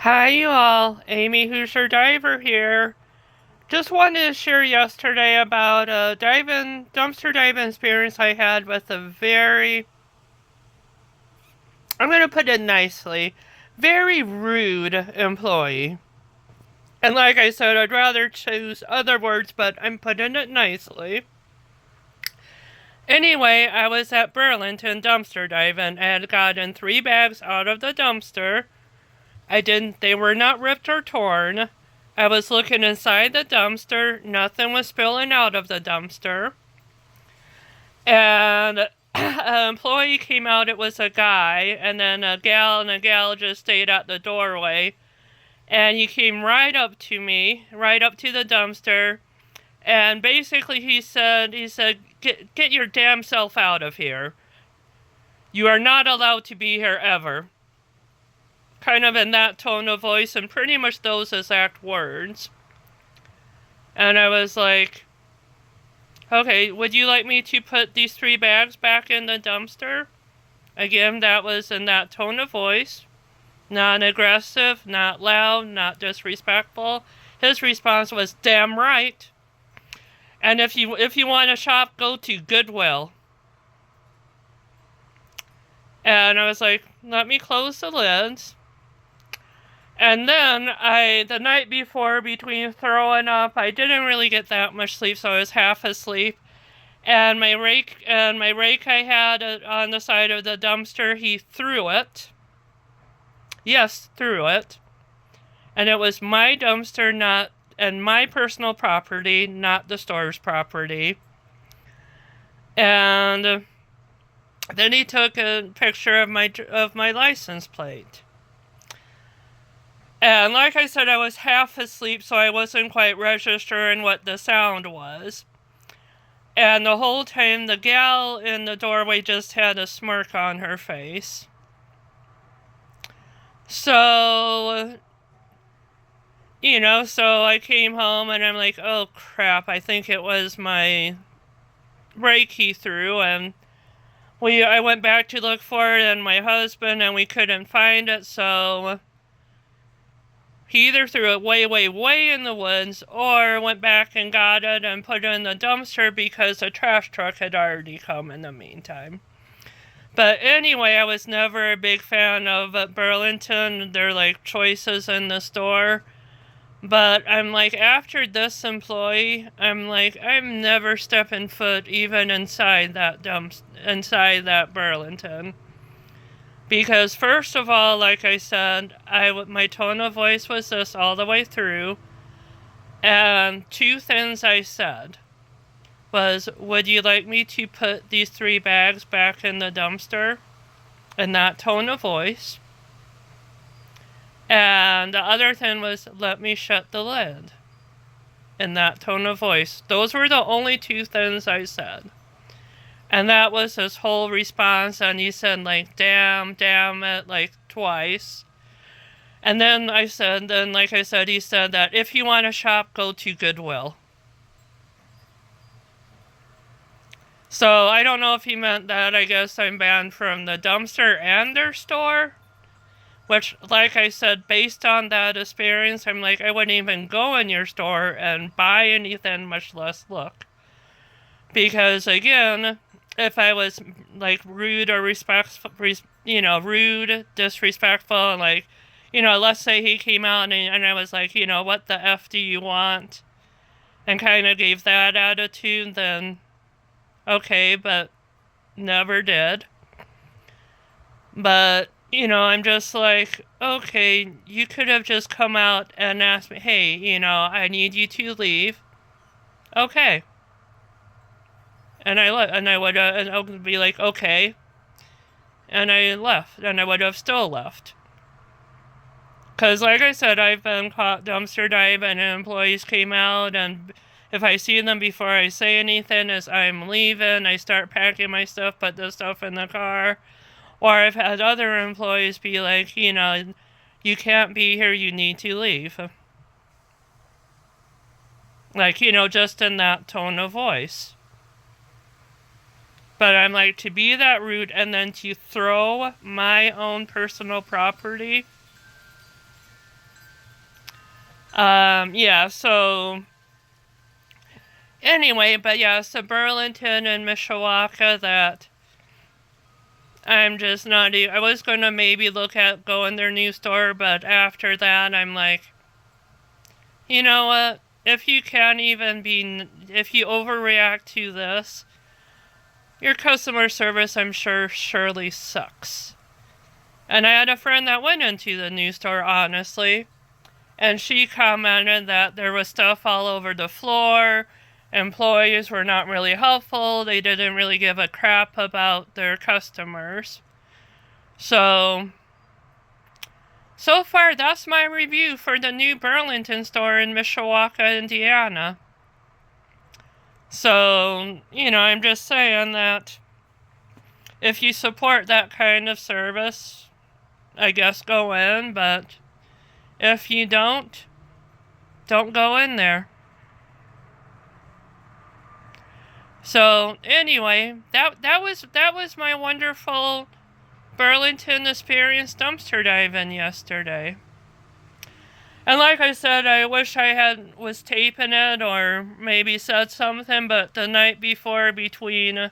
Hi, you all. Amy Hoosier Diver here. Just wanted to share yesterday about a dumpster diving experience I had with a I'm going to put it nicely, very rude employee. And like I said, I'd rather choose other words, but I'm putting it nicely. Anyway, I was at Burlington dumpster diving. I had gotten 3 bags out of the dumpster. They were not ripped or torn. I was looking inside the dumpster. Nothing was spilling out of the dumpster. And an employee came out. It was a guy. And then a gal just stayed at the doorway. And he came right up to me, right up to the dumpster. And basically he said, get your damn self out of here. You are not allowed to be here ever. Kind of in that tone of voice and pretty much those exact words. And I was like, okay, would you like me to put these 3 bags back in the dumpster? Again, that was in that tone of voice. Not aggressive, not loud, not disrespectful. His response was, damn right. And if you want to shop, go to Goodwill. And I was like, let me close the lids. And then the night before, between throwing up, I didn't really get that much sleep, so I was half asleep. And my rake I had on the side of the dumpster, he threw it. Yes, threw it. And it was my dumpster, and my personal property, not the store's property. And then he took a picture of my license plate. And like I said, I was half asleep, so I wasn't quite registering what the sound was. And the whole time, the gal in the doorway just had a smirk on her face. So, so I came home and I'm like, oh crap, I think it was my brake he threw. And I went back to look for it and my husband, and we couldn't find it, so he either threw it way, way, way in the woods or went back and got it and put it in the dumpster because a trash truck had already come in the meantime. But anyway, I was never a big fan of Burlington, their choices in the store. But I'm like, after this employee, I'm like, I'm never stepping foot even inside that Burlington. Because first of all, like I said, my tone of voice was this all the way through. And 2 things I said was, would you like me to put these 3 bags back in the dumpster? In that tone of voice. And the other thing was, let me shut the lid. In that tone of voice. Those were the only 2 things I said. And that was his whole response, and he said, damn it, twice. And then he said that if you want to shop, go to Goodwill. So I don't know if he meant that. I guess I'm banned from the dumpster and their store. Which, like I said, based on that experience, I'm like, I wouldn't even go in your store and buy anything, much less look. Because, again, if I was, rude or disrespectful, let's say he came out and I was like, what the F do you want? And kind of gave that attitude, then okay, but never did. But, I'm just like, okay, you could have just come out and asked me, hey, I need you to leave. Okay. And I would be like, okay. And I left, and I would have still left. Because, like I said, I've been caught dumpster diving, and employees came out, and if I see them before I say anything, as I'm leaving, I start packing my stuff, put the stuff in the car. Or I've had other employees be like, you can't be here, you need to leave. Just in that tone of voice. But I'm like, to be that rude and then to throw my own personal property, Yeah, so anyway, but yeah, so Burlington and Mishawaka that I'm just not, I was gonna maybe look at going their new store, but after that I'm like, you know what? If you can't even be, if you overreact to this, your customer service, I'm sure, surely sucks. And I had a friend that went into the new store, honestly, and she commented that there was stuff all over the floor. Employees were not really helpful. They didn't really give a crap about their customers. So far, that's my review for the new Burlington store in Mishawaka, Indiana. So, I'm just saying that if you support that kind of service, I guess go in, but if you don't go in there. So anyway, that was my wonderful Burlington experience dumpster diving yesterday. And like I said, I wish I was taping it or maybe said something, but the night before, between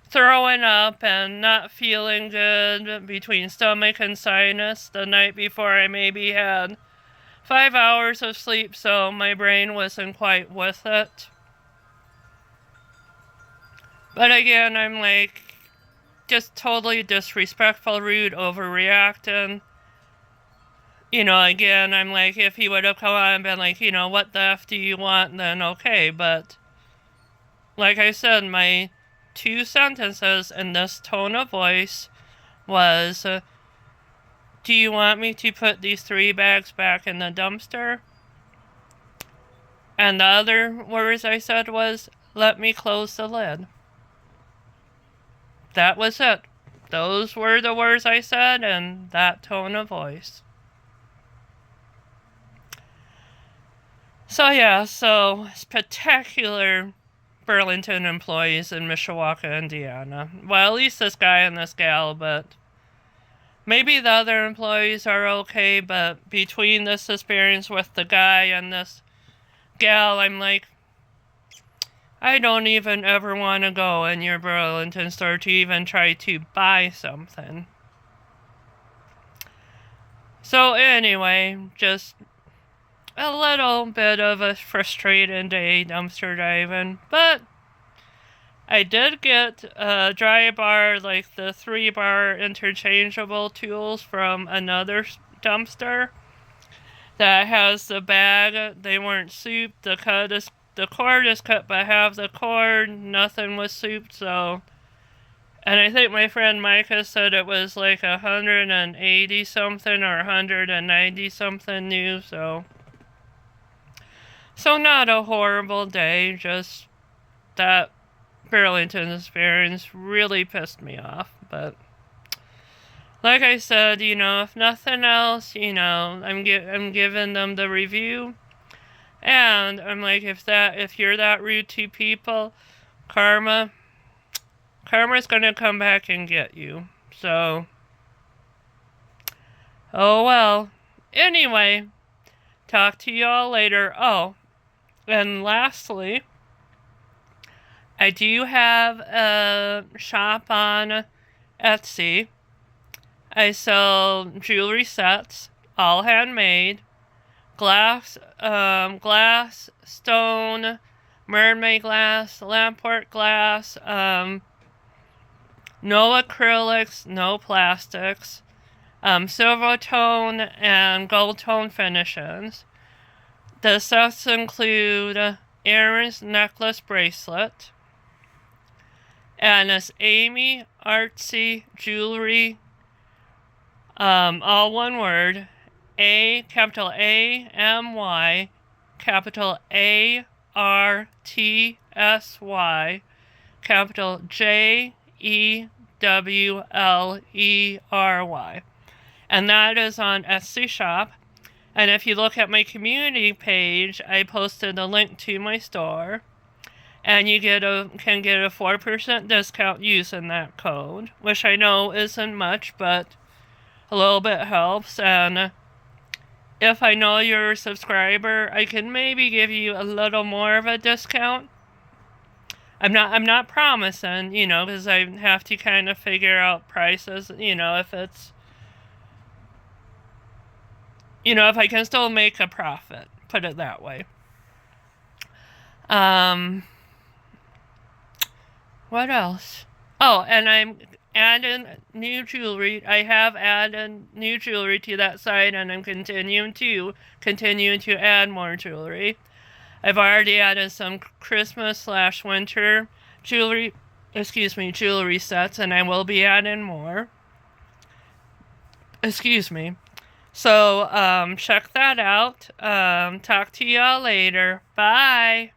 throwing up and not feeling good, between stomach and sinus, the night before I maybe had 5 hours of sleep, so my brain wasn't quite with it. But again, I'm like, just totally disrespectful, rude, overreacting. Again, I'm like, if he would have come on and been like, what the F do you want, then okay. But like I said, my 2 sentences in this tone of voice was, do you want me to put these 3 bags back in the dumpster? And the other words I said was, let me close the lid. That was it. Those were the words I said in that tone of voice. So spectacular Burlington employees in Mishawaka, Indiana. Well, at least this guy and this gal, but maybe the other employees are okay, but between this experience with the guy and this gal, I'm like, I don't even ever want to go in your Burlington store to even try to buy something. So anyway, just a little bit of a frustrating day dumpster diving, but I did get a dry bar, like the 3-bar interchangeable tools from another dumpster that has the bag. They weren't souped. The cord is cut by half the cord. Nothing was souped, so. And I think my friend Micah said it was like 180 something or 190 something new, so not a horrible day, just that Burlington experience really pissed me off. But like I said, if nothing else, I'm giving them the review, and I'm like, if you're that rude to people, karma's gonna come back and get you. So, oh well. Anyway, talk to y'all later. Oh, and lastly, I do have a shop on Etsy. I sell jewelry sets, all handmade, glass, stone, mermaid glass, lamport glass, no acrylics, no plastics, silver tone and gold tone finishes. The sets include earrings, necklace, bracelet, and it's Amy Artsy Jewelry, all one word, capital A-M-Y, capital A-R-T-S-Y, capital J-E-W-L-E-R-Y. And that is on Etsy shop. And if you look at my community page, I posted a link to my store. And you can get a 4% discount using that code, which I know isn't much, but a little bit helps. And if I know you're a subscriber, I can maybe give you a little more of a discount. I'm not promising, because I have to kind of figure out prices, if it's, if I can still make a profit, put it that way. What else? Oh, and I'm adding new jewelry. I have added new jewelry to that site, and I'm continuing to add more jewelry. I've already added some Christmas/winter jewelry sets, and I will be adding more. So, check that out. Talk to y'all later. Bye.